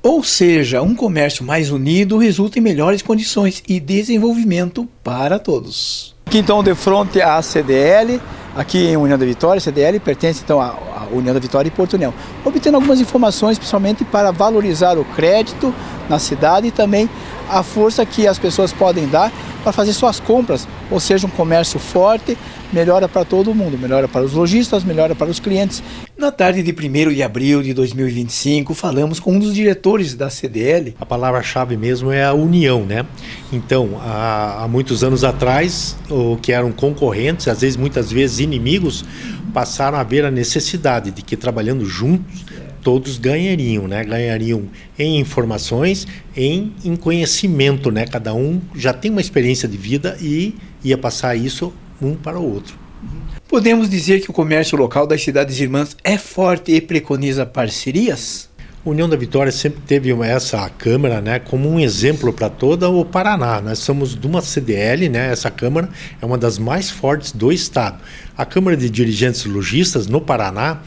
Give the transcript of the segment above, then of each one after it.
Ou seja, um comércio mais unido resulta em melhores condições e desenvolvimento para todos. Aqui então de frente à CDL, aqui em União da Vitória, CDL pertence então à União da Vitória e Porto União. Obtendo algumas informações, principalmente para valorizar o crédito na cidade e também a força que as pessoas podem dar para fazer suas compras, ou seja, um comércio forte, melhora para todo mundo, melhora para os lojistas, melhora para os clientes. Na tarde de 1º de abril de 2025, falamos com um dos diretores da CDL. A palavra-chave mesmo é a união, né? Então, há muitos anos atrás, o que eram concorrentes, às vezes, muitas vezes inimigos, passaram a ver a necessidade de que trabalhando juntos, todos ganhariam, né? Ganhariam em informações, em conhecimento, né? Cada um já tem uma experiência de vida e ia passar isso um para o outro. Podemos dizer que o comércio local das cidades irmãs é forte e preconiza parcerias? A União da Vitória sempre teve essa Câmara, né, como um exemplo para todo o Paraná. Nós somos de uma CDL, né, essa Câmara é uma das mais fortes do Estado. A Câmara de Dirigentes Lojistas no Paraná,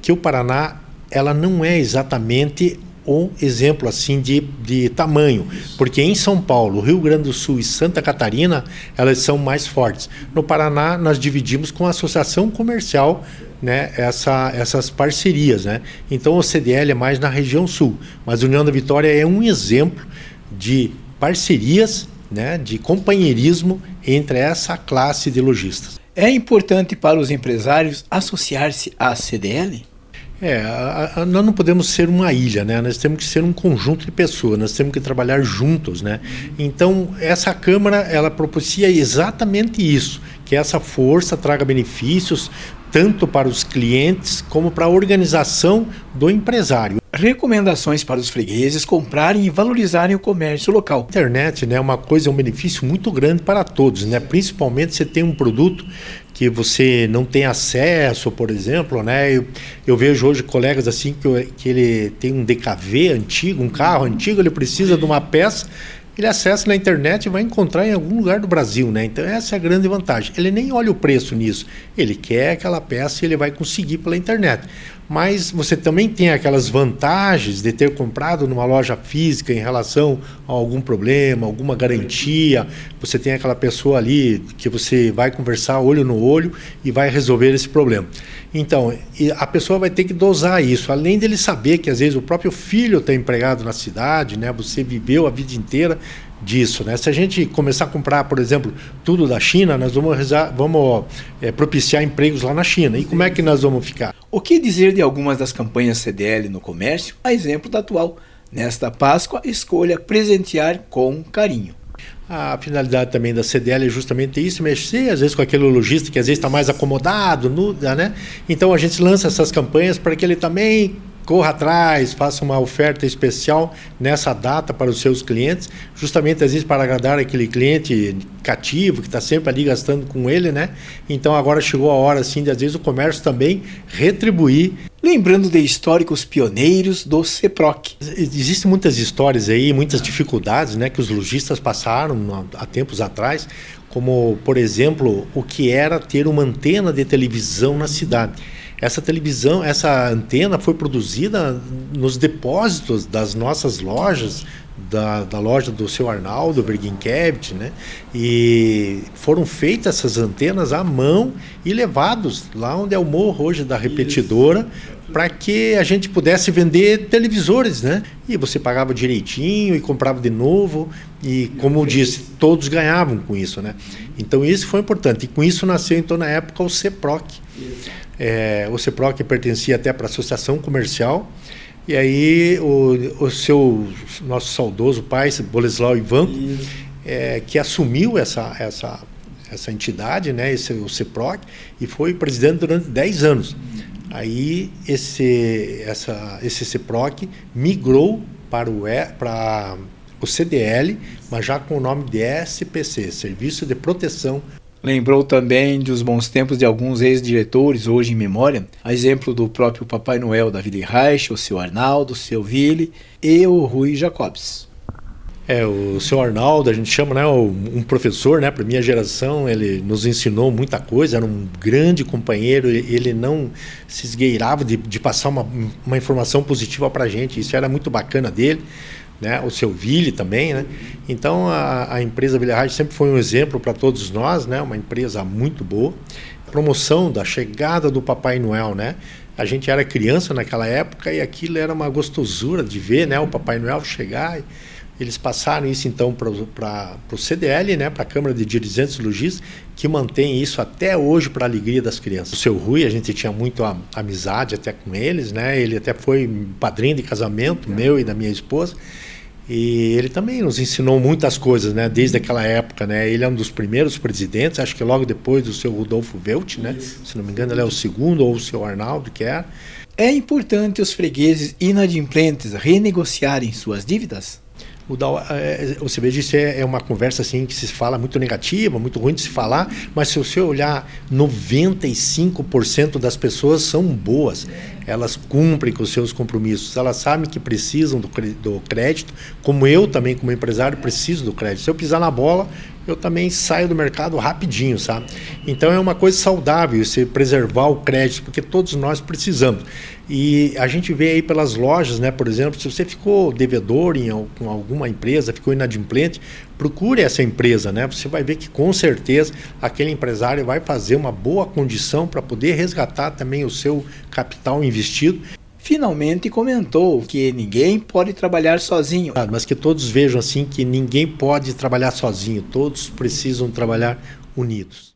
que o Paraná ela não é exatamente um exemplo assim de tamanho, porque em São Paulo, Rio Grande do Sul e Santa Catarina, elas são mais fortes. No Paraná, nós dividimos com a Associação Comercial, né, essas parcerias, né? Então o CDL é mais na região sul, mas a União da Vitória é um exemplo de parcerias, né, de companheirismo entre essa classe de lojistas. É importante para os empresários associar-se à CDL? Nós não podemos ser uma ilha, né? Nós temos que ser um conjunto de pessoas, nós temos que trabalhar juntos, né? Então, essa Câmara, ela propicia exatamente isso, que essa força traga benefícios tanto para os clientes como para a organização do empresário. Recomendações para os fregueses comprarem e valorizarem o comércio local. A internet, né, é uma coisa, é um benefício muito grande para todos, né? Principalmente se tem um produto que você não tem acesso, por exemplo, né? Eu vejo hoje colegas assim que ele tem um DKV antigo, um carro antigo, ele precisa de uma peça, ele acessa na internet e vai encontrar em algum lugar do Brasil, né? Então essa é a grande vantagem. Ele nem olha o preço nisso, ele quer aquela peça e ele vai conseguir pela internet. Mas você também tem aquelas vantagens de ter comprado numa loja física em relação a algum problema, alguma garantia. Você tem aquela pessoa ali que você vai conversar olho no olho e vai resolver esse problema. Então, a pessoa vai ter que dosar isso, além dele saber que às vezes o próprio filho está empregado na cidade, né? Você viveu a vida inteira disso, né? Se a gente começar a comprar, por exemplo, tudo da China, nós vamos propiciar empregos lá na China. E como é que nós vamos ficar? O que dizer de algumas das campanhas CDL no comércio, a exemplo da atual? Nesta Páscoa, escolha presentear com carinho. A finalidade também da CDL é justamente isso, mexer às vezes com aquele lojista que às vezes está mais acomodado, né? Então a gente lança essas campanhas para que ele também corra atrás, faça uma oferta especial nessa data para os seus clientes, justamente às vezes para agradar aquele cliente cativo que está sempre ali gastando com ele, né? Então agora chegou a hora assim de às vezes o comércio também retribuir. Lembrando de históricos pioneiros do CEPROC. Existem muitas histórias aí, muitas dificuldades, né, que os lojistas passaram há tempos atrás, como, por exemplo, o que era ter uma antena de televisão na cidade. Essa antena foi produzida nos depósitos das nossas lojas, da loja do seu Arnaldo Berginkevich, né? E foram feitas essas antenas à mão e levados lá onde é o morro hoje da repetidora, para que a gente pudesse vender televisores, né? E você pagava direitinho e comprava de novo e, como eu disse, todos ganhavam com isso, né? Então isso foi importante e com isso nasceu então na época o CEPROC. O CEPROC pertencia até para a Associação Comercial. E aí nosso saudoso pai, Boleslau Ivanco, que assumiu essa entidade, né, o CEPROC, e foi presidente durante 10 anos. Aí esse CEPROC migrou para o CDL, mas já com o nome de SPC, Serviço de Proteção. Lembrou também dos bons tempos de alguns ex-diretores, hoje em memória, a exemplo do próprio Papai Noel David Reich, o seu Arnaldo, o seu Ville e o Rui Jacobs. O seu Arnaldo, a gente chama, né, um professor, né, para minha geração, ele nos ensinou muita coisa, era um grande companheiro, ele não se esgueirava de passar uma informação positiva para a gente, isso era muito bacana dele, né, o seu Ville também, né, então a empresa Villard sempre foi um exemplo para todos nós, né, uma empresa muito boa, promoção da chegada do Papai Noel, né, a gente era criança naquela época e aquilo era uma gostosura de ver, né, o Papai Noel chegar. Eles passaram isso então para o CDL, né, para a Câmara de Dirigentes Lojistas, que mantém isso até hoje para a alegria das crianças. O seu Rui, a gente tinha muito amizade até com eles, né, ele até foi padrinho de casamento meu e da minha esposa, e ele também nos ensinou muitas coisas, né, desde aquela época, né, ele é um dos primeiros presidentes, acho que logo depois do seu Rodolfo Velt, né, se não me engano ele é o segundo, ou o seu Arnaldo, que era. É importante os fregueses inadimplentes renegociarem suas dívidas? Você vê, isso é uma conversa assim que se fala muito negativa, muito ruim de se falar, mas se você olhar, 95% das pessoas são boas, elas cumprem com os seus compromissos, elas sabem que precisam do crédito, como eu também, como empresário, preciso do crédito. Se eu pisar na bola, eu também saio do mercado rapidinho, sabe? Então é uma coisa saudável você preservar o crédito, porque todos nós precisamos. E a gente vê aí pelas lojas, né? Por exemplo, se você ficou devedor com alguma empresa, ficou inadimplente, procure essa empresa, né? Você vai ver que com certeza aquele empresário vai fazer uma boa condição para poder resgatar também o seu capital investido. Finalmente comentou que ninguém pode trabalhar sozinho. Mas que todos vejam assim que ninguém pode trabalhar sozinho, todos precisam trabalhar unidos.